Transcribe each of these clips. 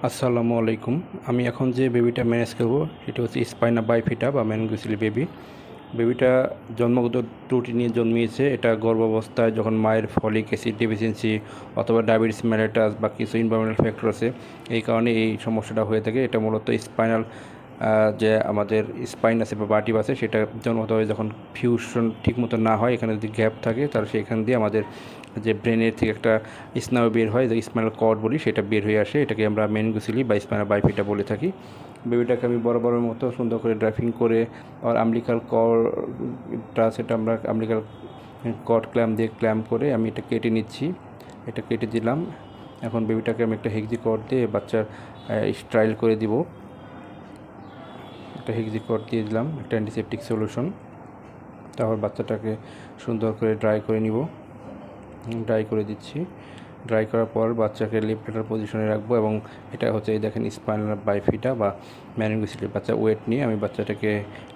আসসালামু আলাইকুম। আমি এখন যে বেবিটা ম্যানেজ করব সেটা হচ্ছে স্পাইনা বাইফিটা বা ম্যানগুসিলি বেবি। বেবিটা জন্মগত ত্রুটি নিয়ে জন্মিয়েছে। এটা গর্ভাবস্থায় যখন মায়ের ফলিক অ্যাসিড ডেফিসিয়েন্সি অথবা ডায়াবেটিস মেলাইটাস বা কিছু এনভায়রনমেন্টাল ফ্যাক্টর আছে, এই কারণে এই সমস্যাটা হয়ে থাকে। এটা মূলত স্পাইনাল যে আমাদের স্পাইন আছে বা বাটিব আছে, সেটা জন্মগতভাবে যখন ফিউশন ঠিকমতো না হয়, এখানে যদি গ্যাপ থাকে তাহলে সেখান দিয়ে আমাদের যে ব্রেনের থেকে একটা স্নায়ু বের হয়, যে স্পাইনাল কর্ড বলি, সেটা বের হয়ে আসে। এটাকে আমরা মেনগুসিলি বা স্পাইনাল বাইফিটা বলে থাকি। বেবিটাকে আমি বরাবরের মতো সুন্দর করে ড্রাইভিং করে আর আমলিকাল কর্ডটা সেটা আমরা আমলিকাল কর্ড ক্ল্যাম্প দিয়ে ক্ল্যাম্প করে আমি এটা কেটে নিচ্ছি। এটা কেটে দিলাম। এখন বেবিটাকে আমি একটা হেক্সি কর্ড দিয়ে বাচ্চার স্টাইল করে দিব। একটা হেক্সি কর্ড দিয়ে দিলাম, একটা অ্যান্টিসেপটিক সলিউশন। তারপর বাচ্চাটাকে সুন্দর করে ড্রাই করে নিব। ড্রাই করে দিচ্ছি। ড্রাই করার পর বাচ্চাকে লেফট হ্যান্ডার পজিশনে রাখবো এবং এটা হচ্ছে এই দেখেন স্পাইনাল বাইফিটা বা ম্যানগুসিলি। বাচ্চা ওয়েট নিয়ে আমি বাচ্চাটাকে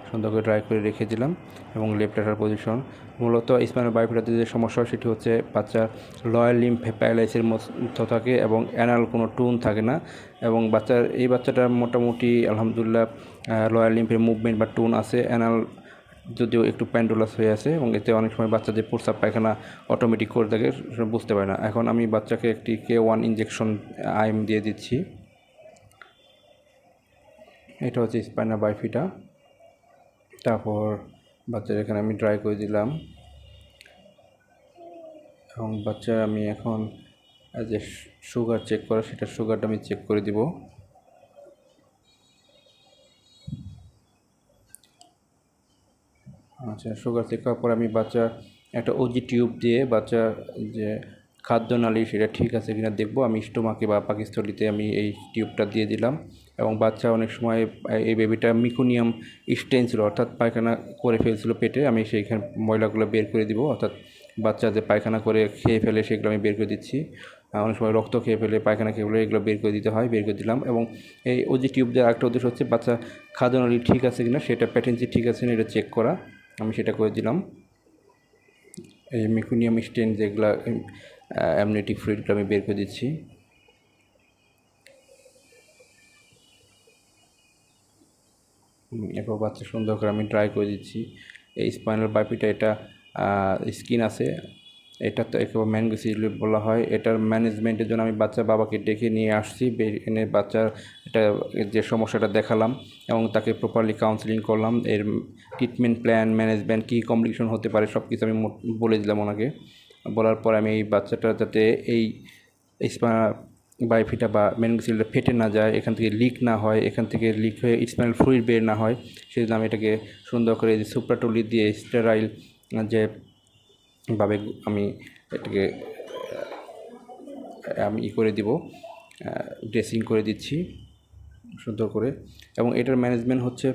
সুন্দর করে ড্রাই করে রেখে দিলাম এবং লেফট হ্যান্ডার পজিশন। মূলত স্পাইনাল বাইফিটাতে যে সমস্যা হয় সেটি হচ্ছে বাচ্চার লয়ার লিম্ফ প্যারালাইসিসের মতো থাকে এবং অ্যানাল কোনো টুন থাকে না। এবং বাচ্চাটার মোটামুটি আলহামদুলিল্লাহ লয়ার লিম্ফের মুভমেন্ট বা টুন আছে, অ্যানাল যদিও একটু প্যান্ডুলাস হয়ে আছে এবং এতে অনেক সময় বাচ্চাদের প্রস্রাব পায়খানা অটোমেটিক করে থাকে, বুঝতে পারে না। এখন আমি বাচ্চাকে একটি K1 ইঞ্জেকশন আইএম দিয়ে দিচ্ছি। এটা হচ্ছে স্পাইনাল বাইফিটা। তারপর বাচ্চার এখানে আমি ড্রাই করে দিলাম এবং আমি এখন যে সুগার চেক করা, সেটা সুগারটা আমি চেক করে দিব। আচ্ছা, সুগার চেক করার পর আমি একটা ওজি টিউব দিয়ে বাচ্চার যে খাদ্যনালী সেটা ঠিক আছে কিনা দেখবো। আমি স্টোমাকে বা পাকস্থলীতে আমি এই টিউবটা দিয়ে দিলাম এবং বাচ্চা অনেক সময় এই বেবিটা মিকোনিয়াম স্টেন ছিল, অর্থাৎ পায়খানা করে ফেলছিল পেটে। আমি সেইখানে ময়লাগুলো বের করে দিব, অর্থাৎ বাচ্চা যে পায়খানা করে খেয়ে ফেলে সেগুলো আমি বের করে দিচ্ছি। অনেক সময় রক্ত খেয়ে ফেলে, পায়খানা খেয়ে ফেলে, এগুলো বের করে দিতে হয়, বের করে দিলাম। এবং এই ওজি টিউব দেওয়ার একটা উদ্দেশ্য হচ্ছে বাচ্চা খাদ্যনালী ঠিক আছে কিনা, সেটা প্যাটেন্সি ঠিক আছে কিনা এটা চেক করা। আমি সেটা করে দিলাম। এই মিকোনিয়াম স্টেন যেগুলো অ্যামনিওটিক ফ্লুইডগুলো আমি বের করে দিচ্ছি। এরপর বাচ্চা সুন্দর করে আমি ড্রাই করে দিচ্ছি। এই স্পাইনাল বাইফিটা এটা স্কিন আছে, এটা তো একেবারে ম্যানগুসিলি বলা হয়। এটার ম্যানেজমেন্টের জন্য আমি বাচ্চার বাবাকে ডেকে নিয়ে আসছি। এনে বাচ্চার এটা যে সমস্যাটা দেখালাম এবং তাকে প্রপারলি কাউন্সেলিং করলাম। এর ট্রিটমেন্ট প্ল্যান, ম্যানেজমেন্ট, কী কমপ্লিকেশন হতে পারে সব কিছু আমি বলে দিলাম ওনাকে। বলার পর আমি এই বাচ্চাটা যাতে এই স্পাইনাল বাইফিটা বা ম্যানগুসিলটা ফেটে না যায়, এখান থেকে লিক না হয়, এখান থেকে লিক হয়ে স্পাইনাল ফ্লুইড বের না হয়, সেজন্য আমি এটাকে সুন্দর করে সুপ্রাটলি দিয়ে স্টেরাইল যে ভাবে আমি এটাকে করে দিব, ড্রেসিং করে দিচ্ছি সুন্দর করে। এবং এটার ম্যানেজমেন্ট হচ্ছে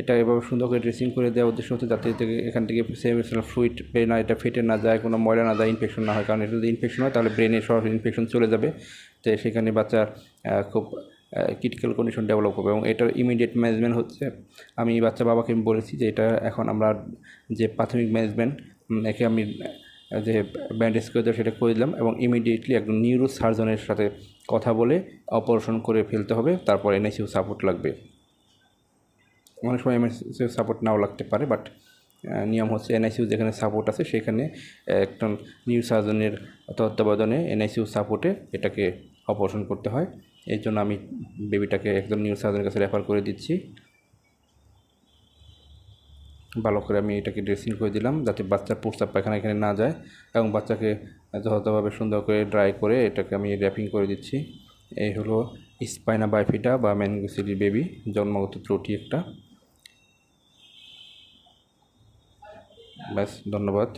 এটা এভাবে সুন্দর করে ড্রেসিং করে দেওয়ার উদ্দেশ্য হচ্ছে যাতে এখান থেকে সেমিনাল ফ্লুইড বের না, এটা ফেটে না যায়, কোনো ময়লা না যায়, ইনফেকশন না হয়। কারণ এটা যদি ইনফেকশন হয় তাহলে ব্রেনে সরাসরি ইনফেকশন চলে যাবে, তো সেখানে বাচ্চার খুব ক্রিটিক্যাল কন্ডিশন ডেভেলপ হবে। এবং এটার ইমিডিয়েট ম্যানেজমেন্ট হচ্ছে আমি বাবাকে আমি বলেছি যে এটা এখন আমরা যে প্রাথমিক ম্যানেজমেন্ট, একে আমি যে ব্যান্ডেজ করে দেওয়া সেটা করে দিলাম এবং ইমিডিয়েটলি একজন নিউরো সার্জনের সাথে কথা বলে অপারেশন করে ফেলতে হবে। তারপর এনআইসিউ সাপোর্ট লাগবে। অনেক সময় এনআইসিউ সাপোর্ট নাও লাগতে পারে, বাট নিয়ম হচ্ছে এনআইসিউ যেখানে সাপোর্ট আছে সেখানে একজন নিউরো সার্জনের তত্ত্বাবধানে এনআইসিউ সাপোর্টে এটাকে অপারেশন করতে হয়। এই জন্য আমি বেবিটাকে একজন নিউরো সার্জনের কাছে রেফার করে দিচ্ছি। ভালো করে আমি এটাকে ড্রেসিং করে দিলাম যাতে বাচ্চার প্রস্রাব পায়খানা এখানে না যায় এবং বাচ্চাকে যথাযথভাবে সুন্দর করে ড্রাই করে এটাকে আমি র্যাপিং করে দিচ্ছি। এই হলো স্পাইনা বাইফিটা বা ম্যানগুসিলি বেবি, জন্মগত ত্রুটি একটা। ব্যাস, ধন্যবাদ।